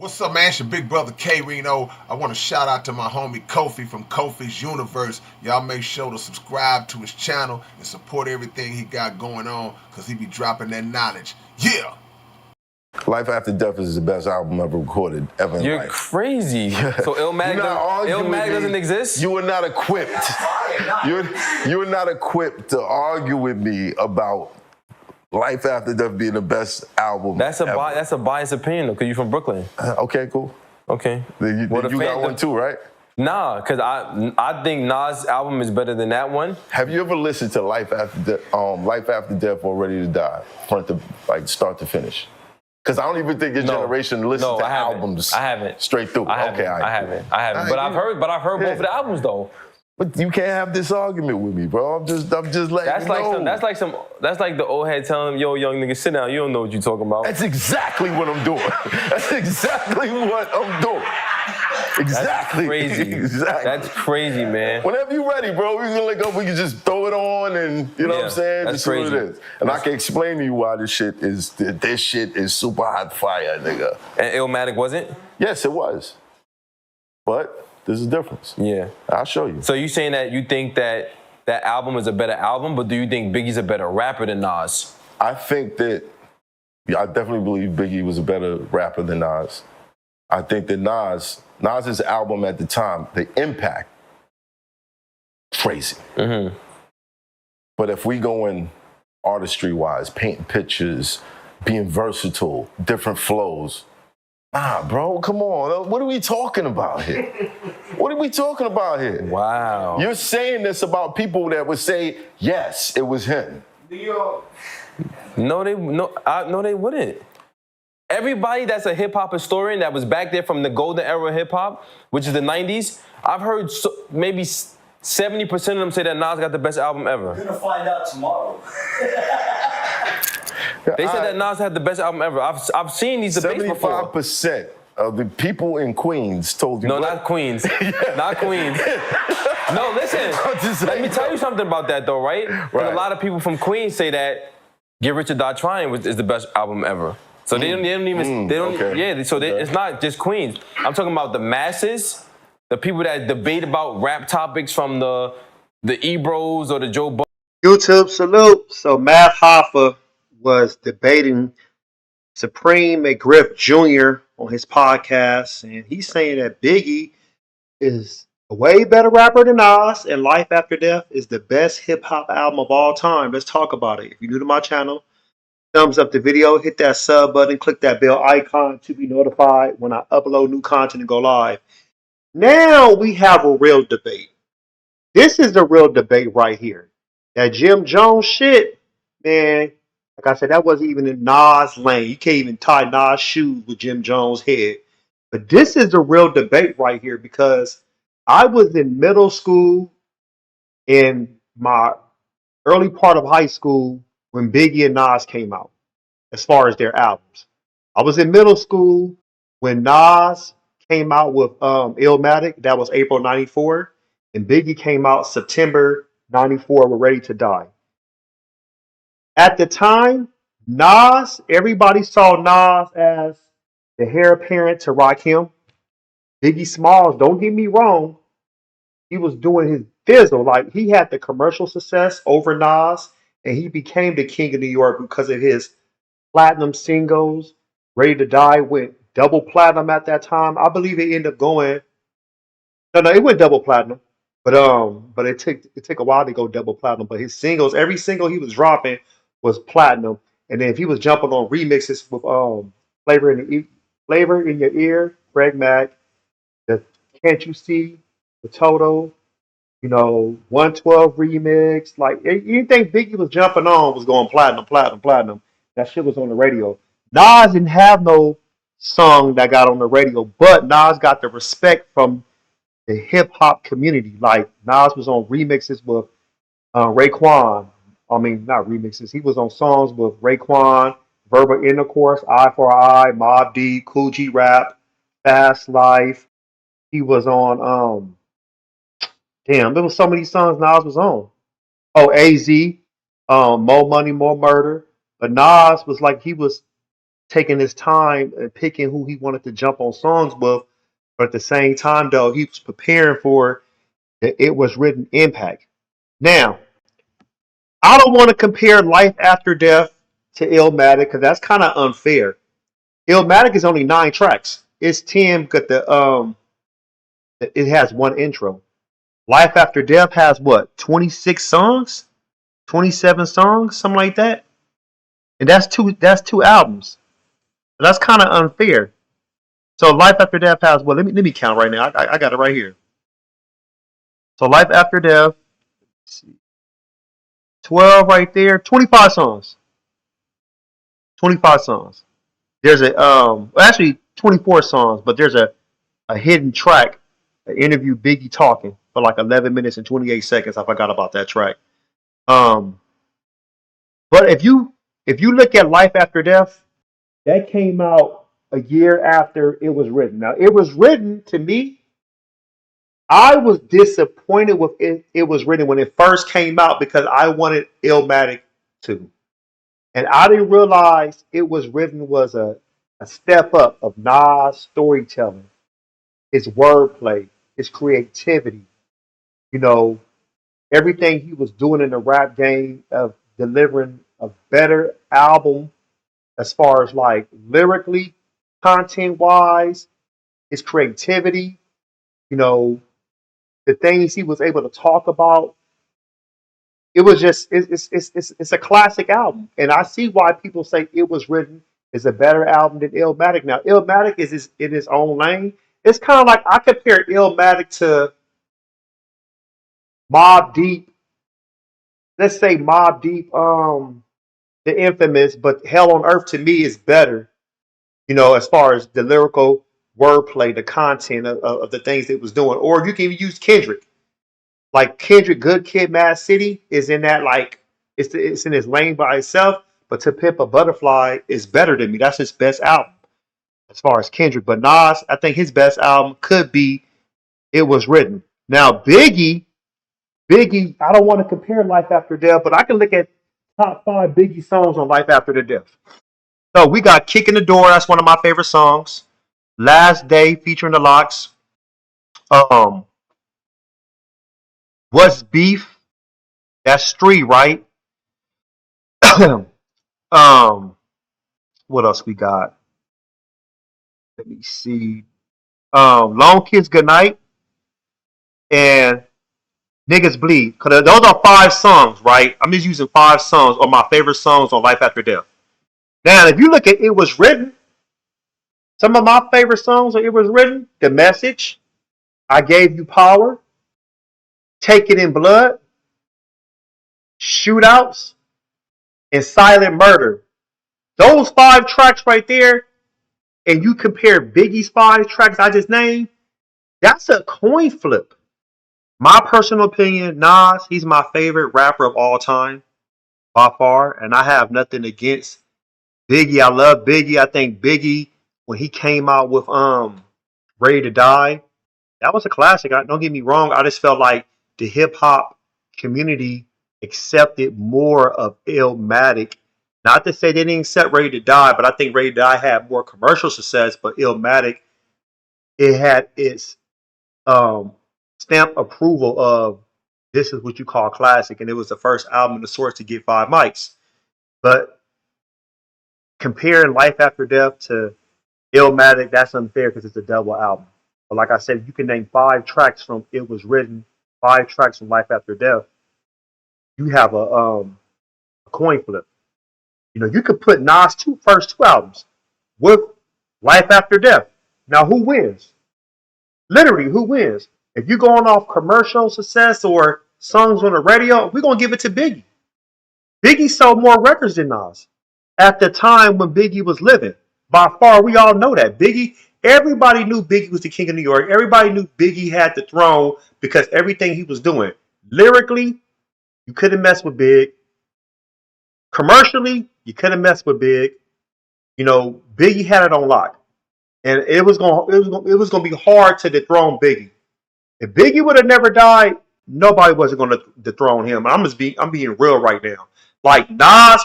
What's up, man? It's your big brother K Reno. I want to shout out to my homie Kofi from Kofi's Universe. Y'all make sure to subscribe to his channel and support everything he got going on because he be dropping that knowledge. Yeah! Life After Death is the best album ever recorded ever in You're life. crazy. So Illmatic doesn't exist? You are not equipped. You're not equipped to argue with me about Life After Death being the best album That's a biased opinion, though, because you're from Brooklyn. Okay, cool. Okay. Then you got one too, right? Nah, because I think Nas' album is better than that one. Have you ever listened to Life After Death or Ready to Die, start to finish? Because I don't even think your generation listens to albums. I haven't. Straight through. I haven't. But I've heard both of the albums though. But you can't have this argument with me, bro. I'm just letting you know. That's like the old head telling him, yo, young nigga, sit down. You don't know what you're talking about. That's exactly what I'm doing. That's exactly what I'm doing. Exactly. That's crazy. Exactly. That's crazy, man. Whenever you ready, bro, we can just throw it on and you know what I'm saying? That's just see what crazy. it is. And I can explain to you why this shit is super hot fire, nigga. And Illmatic wasn't? Yes, it was. But there's a difference. Yeah. I'll show you. So you saying that you think that album is a better album, but do you think Biggie's a better rapper than Nas? I think that, I definitely believe Biggie was a better rapper than Nas. I think that Nas's album at the time, the impact, crazy. Mm-hmm. But if we go in artistry-wise, painting pictures, being versatile, different flows, bro, come on. What are we talking about here? What are we talking about here? Wow. You're saying this about people that would say, yes, it was him. No, they wouldn't. Everybody that's a hip-hop historian that was back there from the golden era of hip-hop, which is the 90s, I've heard maybe 70% of them say that Nas got the best album ever. We're gonna find out tomorrow. They said that Nas had the best album ever. I've seen these debates before. 75% of the people in Queens told you. No, not Queens. Not Queens. No, listen. Let me tell you something about that, though, right? Because a lot of people from Queens say that Get Rich or Die Trying is the best album ever. So it's not just Queens. I'm talking about the masses, the people that debate about rap topics from the Ebros or the Joe Budden. YouTube salute. So Matt Hoffa was debating Supreme McGriff Jr. on his podcast, and he's saying that Biggie is a way better rapper than Nas, and Life After Death is the best hip-hop album of all time. Let's talk about it. If you're new to my channel, thumbs up the video, hit that sub button, click that bell icon to be notified when I upload new content and go live. Now we have a real debate. This is the real debate right here. That Jim Jones shit, man, like I said, that wasn't even in Nas' lane. You can't even tie Nas' shoes with Jim Jones' head. But this is the real debate right here because I was in middle school, in my early part of high school, when Biggie and Nas came out, as far as their albums. I was in middle school when Nas came out with Illmatic. That was April 94. And Biggie came out September 94 with Ready to Die. At the time, Nas, everybody saw Nas as the heir apparent to Rakim. Biggie Smalls, don't get me wrong, he was doing his fizzle. Like, he had the commercial success over Nas, and he became the king of New York because of his platinum singles. Ready to Die went double platinum at that time. I believe it ended up going, no, it went double platinum. But it took a while to go double platinum. But his singles, every single he was dropping was platinum. And then if he was jumping on remixes with Flavor in Your Ear, Greg Mack, the Can't You See, the Toto, 112 remix, like anything Biggie was jumping on was going platinum. That shit was on the radio. Nas didn't have no song that got on the radio, but Nas got the respect from the hip hop community. Like, Nas was on remixes with Raekwon. I mean, not remixes. He was on songs with Raekwon, Verbal Intercourse, Eye for Eye, Mobb Deep, Cool G Rap, Fast Life. He was on there was so many songs Nas was on. Oh, AZ, More Money, More Murder. But Nas was like, he was taking his time and picking who he wanted to jump on songs with. But at the same time, though, he was preparing for the It Was Written impact. Now, I don't want to compare Life After Death to Illmatic because that's kind of unfair. Illmatic is only 9 tracks. It's 10, but it has one intro. Life After Death has what, 26 songs, 27 songs, something like that, and that's two albums. So that's kind of unfair. So Life After Death has well, let me count right now. I got it right here. So Life After Death, let's see, 12 right there, 25 songs, 25 songs. There's actually 24 songs, but there's a hidden track, an interview Biggie talking for like 11 minutes and 28 seconds. I forgot about that track. Um, but if you look at Life After Death, that came out a year after It Was Written. Now, It Was Written to me, I was disappointed with it. It Was Written when it first came out because I wanted Illmatic to. And I didn't realize It Was Written was a step up of Nas' storytelling, his wordplay, his creativity, you know, everything he was doing in the rap game of delivering a better album as far as like lyrically, content wise, his creativity, you know, the things he was able to talk about. It was just it's a classic album, and I see why people say It Was Written is a better album than Illmatic. Now, Illmatic is in its own lane. It's kind of like I compare Illmatic to Mobb Deep. Let's say Mobb Deep, the infamous, but Hell on Earth to me is better. You know, as far as the lyrical wordplay, the content of the things it was doing, or you can even use Kendrick. Like Kendrick, Good Kid, Mad City is in that like it's in his lane by itself. But To Pimp a Butterfly is better than me. That's his best album as far as Kendrick. But Nas, I think his best album could be It Was Written. Now Biggie, I don't want to compare Life After Death, but I can look at top 5 Biggie songs on Life After the Death. So we got Kick in the Door. That's one of my favorite songs. Last Day featuring the Locks. Um, What's Beef? That's Street, right? um, what else we got? Let me see. Long Kids Goodnight and Niggas Bleed. Cause those are 5 songs, right? I'm just using 5 songs of my favorite songs on Life After Death. Now, if you look at It Was Written, some of my favorite songs on It Was Written, The Message, I Gave You Power, Take It in Blood, Shootouts, and Silent Murder. Those 5 tracks right there, and you compare Biggie's 5 tracks I just named, that's a coin flip. My personal opinion, Nas, he's my favorite rapper of all time by far, and I have nothing against Biggie. I love Biggie. I think Biggie, when he came out with Ready to Die, that was a classic. Don't get me wrong. I just felt like the hip hop community accepted more of Illmatic. Not to say they didn't accept Ready to Die, but I think Ready to Die had more commercial success. But Illmatic, it had its stamp approval of this is what you call classic, and it was the first album of the sorts to get 5 mics. But comparing Life After Death to Illmatic, that's unfair because it's a double album. But like I said, you can name 5 tracks from It Was Written, 5 tracks from Life After Death. You have a coin flip. You know, you could put Nas' first 2 albums with Life After Death. Now, who wins? Literally, who wins? If you're going off commercial success or songs on the radio, we're going to give it to Biggie. Biggie sold more records than Nas at the time when Biggie was living. By far, we all know that. Biggie, everybody knew Biggie was the king of New York. Everybody knew Biggie had the throne because everything he was doing. Lyrically, you couldn't mess with Big. Commercially, you couldn't mess with Big. You know, Biggie had it on lock. And it was going to be hard to dethrone Biggie. If Biggie would have never died, nobody wasn't going to dethrone him. I'm being real right now. Like Nas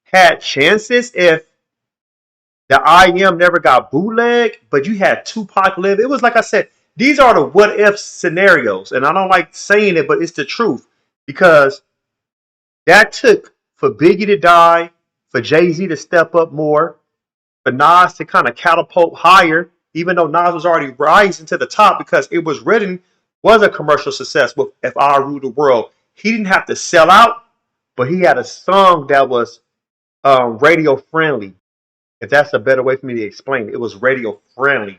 had chances if The I Am never got bootleg, but you had Tupac live. It was like I said, these are the what if scenarios. And I don't like saying it, but it's the truth. Because that took for Biggie to die, for Jay-Z to step up more, for Nas to kind of catapult higher, even though Nas was already rising to the top because it was written, was a commercial success with If I Rule the World. He didn't have to sell out, but he had a song that was radio friendly. If that's a better way for me to explain it, it was radio friendly.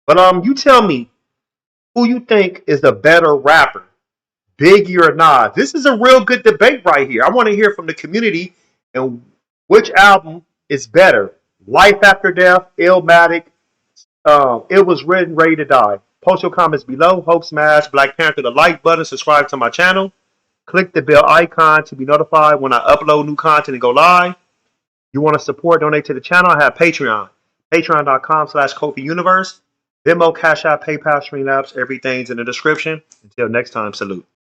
But you tell me who you think is the better rapper, Biggie or Nas? This is a real good debate right here. I want to hear from the community and which album is better. Life After Death, Illmatic, It Was Written, Ready to Die. Post your comments below. Hope smash Black Panther the like button. Subscribe to my channel. Click the bell icon to be notified when I upload new content and go live. You want to support, donate to the channel, I have Patreon. Patreon.com/KofiUniverse. Venmo, Cash App, PayPal, Streamlabs. Everything's in the description. Until next time, salute.